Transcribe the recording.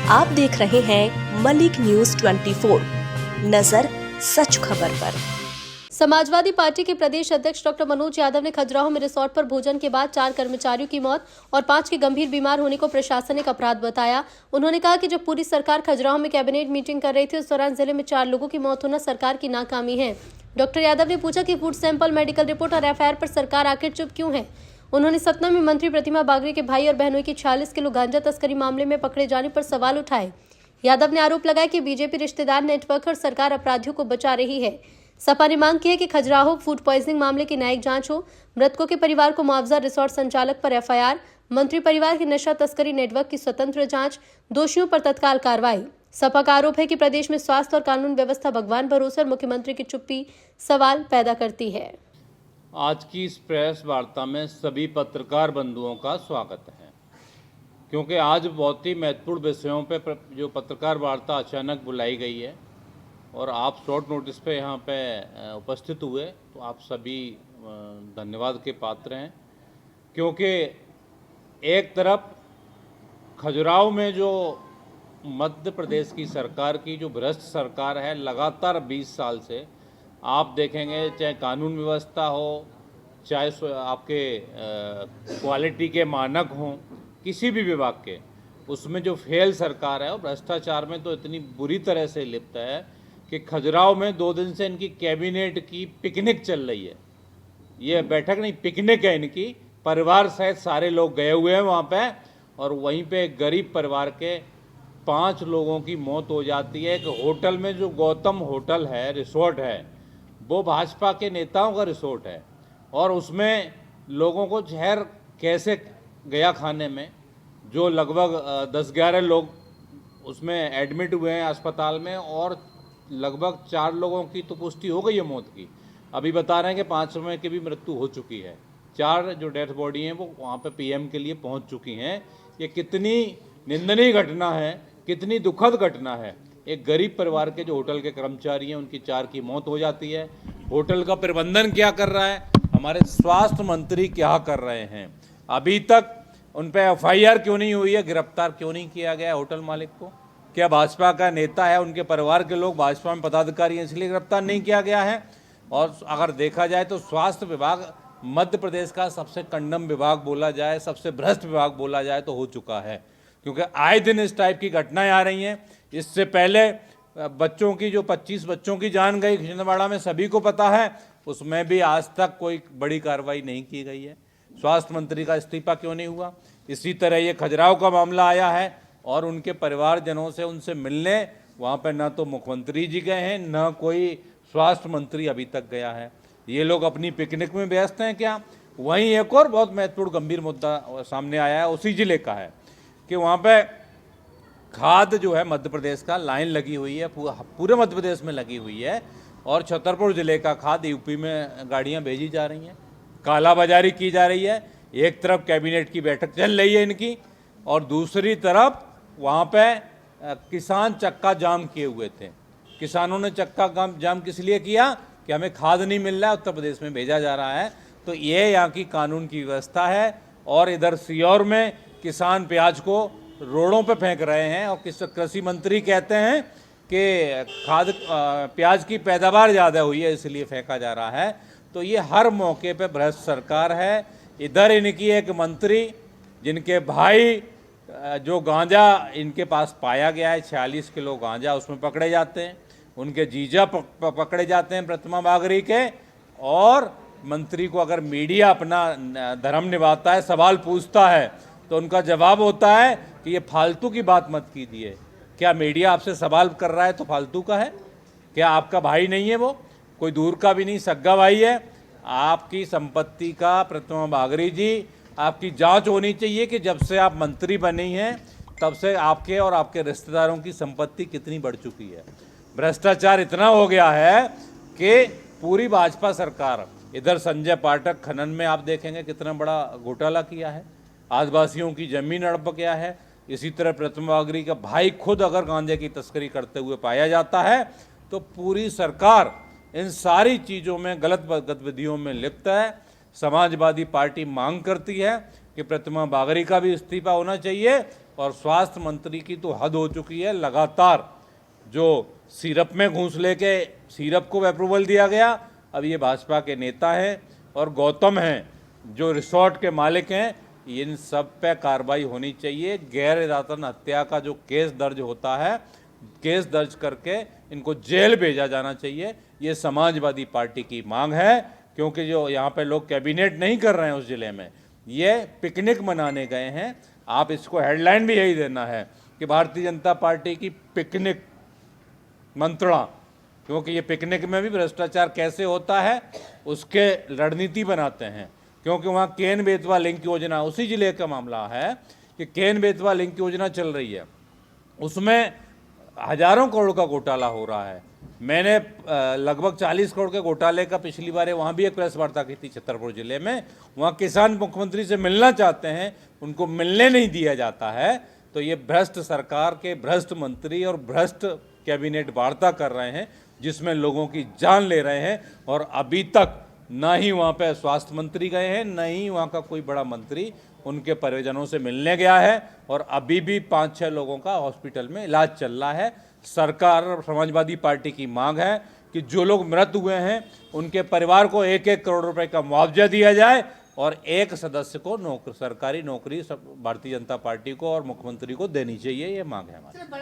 आप देख रहे हैं मलिक न्यूज 24, नजर सच खबर पर। समाजवादी पार्टी के प्रदेश अध्यक्ष डॉक्टर मनोज यादव ने खजुराहो में रिसोर्ट पर भोजन के बाद 4 कर्मचारियों की मौत और 5 के गंभीर बीमार होने को प्रशासनिक अपराध बताया। उन्होंने कहा कि जब पूरी सरकार खजुराहो में कैबिनेट मीटिंग कर रही थी उस दौरान जिले में 4 लोगों की मौत होना सरकार की नाकामी है। डॉक्टर यादव ने पूछा कि फूड सैंपल, मेडिकल रिपोर्ट और एफआईआर पर सरकार आखिर चुप क्यों है। उन्होंने सतना में मंत्री प्रतिमा बागरी के भाई और बहनों की 46 किलो गांजा तस्करी मामले में पकड़े जाने पर सवाल उठाए। यादव ने आरोप लगाया कि बीजेपी रिश्तेदार नेटवर्क और सरकार अपराधियों को बचा रही है। सपा ने मांग की है कि खजुराहो फूड पॉइजनिंग मामले की न्यायिक जांच हो, मृतकों के परिवार को मुआवजा, रिसोर्ट संचालक पर एफआईआर, मंत्री परिवार की नशा तस्करी नेटवर्क की स्वतंत्र जांच, दोषियों पर तत्काल कार्रवाई। सपा का आरोप है कि प्रदेश में स्वास्थ्य और कानून व्यवस्था भगवान भरोसे और मुख्यमंत्री की चुप्पी सवाल पैदा करती है। आज की इस प्रेस वार्ता में सभी पत्रकार बंधुओं का स्वागत है, क्योंकि आज बहुत ही महत्वपूर्ण विषयों पे जो पत्रकार वार्ता अचानक बुलाई गई है और आप शॉर्ट नोटिस पे यहाँ पे उपस्थित हुए, तो आप सभी धन्यवाद के पात्र हैं। क्योंकि एक तरफ खजुराहो में जो मध्य प्रदेश की सरकार की जो भ्रष्ट सरकार है, लगातार 20 साल से आप देखेंगे, चाहे कानून व्यवस्था हो, चाहे आपके क्वालिटी के मानक हों, किसी भी विभाग के, उसमें जो फेल सरकार है और भ्रष्टाचार में तो इतनी बुरी तरह से लिप्त है कि खजुराहो में 2 दिन से इनकी कैबिनेट की पिकनिक चल रही है। ये बैठक नहीं, पिकनिक है इनकी, परिवार सहित सारे लोग गए हुए हैं वहाँ पे, और वहीं पे एक गरीब परिवार के 5 लोगों की मौत हो जाती है। एक होटल में, जो गौतम होटल है, रिसोर्ट है, वो भाजपा के नेताओं का रिसोर्ट है, और उसमें लोगों को जहर कैसे गया खाने में, जो लगभग 10-11 लोग उसमें एडमिट हुए हैं अस्पताल में, और लगभग 4 लोगों की तो पुष्टि हो गई है मौत की। अभी बता रहे हैं कि 5 में की भी मृत्यु हो चुकी है। 4 जो डेथ बॉडी हैं वो वहाँ पे पीएम के लिए पहुँच चुकी हैं। ये कितनी निंदनीय घटना है, कितनी दुखद घटना है। एक गरीब परिवार के जो होटल के कर्मचारी हैं, उनकी 4 की मौत हो जाती है। होटल का प्रबंधन क्या कर रहा है, हमारे स्वास्थ्य मंत्री क्या कर रहे हैं, अभी तक उन पर एफआईआर क्यों नहीं हुई है, गिरफ्तार क्यों नहीं किया गया होटल मालिक को? क्या भाजपा का नेता है, उनके परिवार के लोग भाजपा में पदाधिकारी हैं, इसलिए गिरफ्तार नहीं किया गया है? और अगर देखा जाए तो स्वास्थ्य विभाग मध्य प्रदेश का सबसे कंडम विभाग बोला जाए, सबसे भ्रष्ट विभाग बोला जाए तो हो चुका है, क्योंकि आए दिन इस टाइप की घटनाएं आ रही हैं। इससे पहले बच्चों की, जो 25 बच्चों की जान गई छिंदवाड़ा में, सभी को पता है, उसमें भी आज तक कोई बड़ी कार्रवाई नहीं की गई है। स्वास्थ्य मंत्री का इस्तीफा क्यों नहीं हुआ? इसी तरह ये खजुराहो का मामला आया है और उनके परिवारजनों से उनसे मिलने वहाँ पर न तो मुख्यमंत्री जी गए हैं, न कोई स्वास्थ्य मंत्री अभी तक गया है। ये लोग अपनी पिकनिक में व्यस्त हैं क्या? वहीं एक और बहुत महत्वपूर्ण गंभीर मुद्दा सामने आया है, उसी जिले का है, कि वहाँ पे खाद जो है मध्य प्रदेश का लाइन लगी हुई है, पूरे मध्य प्रदेश में लगी हुई है, और छतरपुर जिले का खाद यूपी में गाड़ियाँ भेजी जा रही हैं, कालाबाजारी की जा रही है। एक तरफ कैबिनेट की बैठक चल रही है इनकी, और दूसरी तरफ वहाँ पे किसान चक्का जाम किए हुए थे। किसानों ने चक्का जाम किस लिए किया? कि हमें खाद नहीं मिल रहा है, उत्तर प्रदेश में भेजा जा रहा है। तो ये यहाँ की कानून की व्यवस्था है। और इधर सीहोर में किसान प्याज को रोडों पे फेंक रहे हैं, और कृषि मंत्री कहते हैं कि प्याज की पैदावार ज़्यादा हुई है इसलिए फेंका जा रहा है। तो ये हर मौके पे भ्रष्ट सरकार है। इधर इनकी एक मंत्री, जिनके भाई जो गांजा इनके पास पाया गया है, 46 किलो गांजा उसमें पकड़े जाते हैं, उनके जीजा पकड़े जाते हैं प्रतिमा बागरी के। और मंत्री को अगर मीडिया अपना धर्म निभाता है, सवाल पूछता है, तो उनका जवाब होता है कि ये फालतू की बात मत कीजिए। क्या मीडिया आपसे सवाल कर रहा है तो फालतू का है? क्या आपका भाई नहीं है? वो कोई दूर का भी नहीं, सगा भाई है। आपकी संपत्ति का, प्रतिमा बागरी जी, आपकी जांच होनी चाहिए कि जब से आप मंत्री बनी हैं तब से आपके और आपके रिश्तेदारों की संपत्ति कितनी बढ़ चुकी है। भ्रष्टाचार इतना हो गया है कि पूरी भाजपा सरकार, इधर संजय पाठक खनन में आप देखेंगे कितना बड़ा घोटाला किया है, आदिवासियों की जमीन हड़प गया है। इसी तरह प्रतिमा बागरी का भाई खुद अगर गांजे की तस्करी करते हुए पाया जाता है, तो पूरी सरकार इन सारी चीज़ों में, गलत गतिविधियों में लिप्त है। समाजवादी पार्टी मांग करती है कि प्रतिमा बागरी का भी इस्तीफा होना चाहिए और स्वास्थ्य मंत्री की तो हद हो चुकी है। लगातार जो सिरप में घूस लेके सिरप को अप्रूवल दिया गया, अब ये भाजपा के नेता हैं और गौतम हैं जो रिसोर्ट के मालिक हैं, इन सब पे कार्रवाई होनी चाहिए। गैर इरादतन हत्या का जो केस दर्ज होता है, केस दर्ज करके इनको जेल भेजा जाना चाहिए। ये समाजवादी पार्टी की मांग है, क्योंकि जो यहाँ पे लोग कैबिनेट नहीं कर रहे हैं उस जिले में, ये पिकनिक मनाने गए हैं। आप इसको हेडलाइन भी यही देना है कि भारतीय जनता पार्टी की पिकनिक मंत्रणा, क्योंकि ये पिकनिक में भी भ्रष्टाचार कैसे होता है उसके रणनीति बनाते हैं। क्योंकि वहाँ केन बेतवा लिंक योजना, उसी जिले का मामला है कि केन बेतवा लिंक योजना चल रही है, उसमें हजारों करोड़ का घोटाला हो रहा है। मैंने लगभग 40 करोड़ के घोटाले का पिछली बार वहाँ भी एक प्रेस वार्ता की थी छतरपुर जिले में। वहाँ किसान मुख्यमंत्री से मिलना चाहते हैं, उनको मिलने नहीं दिया जाता है। तो ये भ्रष्ट सरकार के भ्रष्ट मंत्री और भ्रष्ट कैबिनेट वार्ता कर रहे हैं, जिसमें लोगों की जान ले रहे हैं। और अभी तक ना ही वहाँ पे स्वास्थ्य मंत्री गए हैं, न ही वहाँ का कोई बड़ा मंत्री उनके परिजनों से मिलने गया है। और अभी भी 5-6 लोगों का हॉस्पिटल में इलाज चल रहा है। सरकार और समाजवादी पार्टी की मांग है कि जो लोग मृत हुए हैं उनके परिवार को 1-1 करोड़ रुपए का मुआवजा दिया जाए और एक सदस्य को सरकारी नौकरी भारतीय जनता पार्टी को और मुख्यमंत्री को देनी चाहिए। ये मांग है हमारी।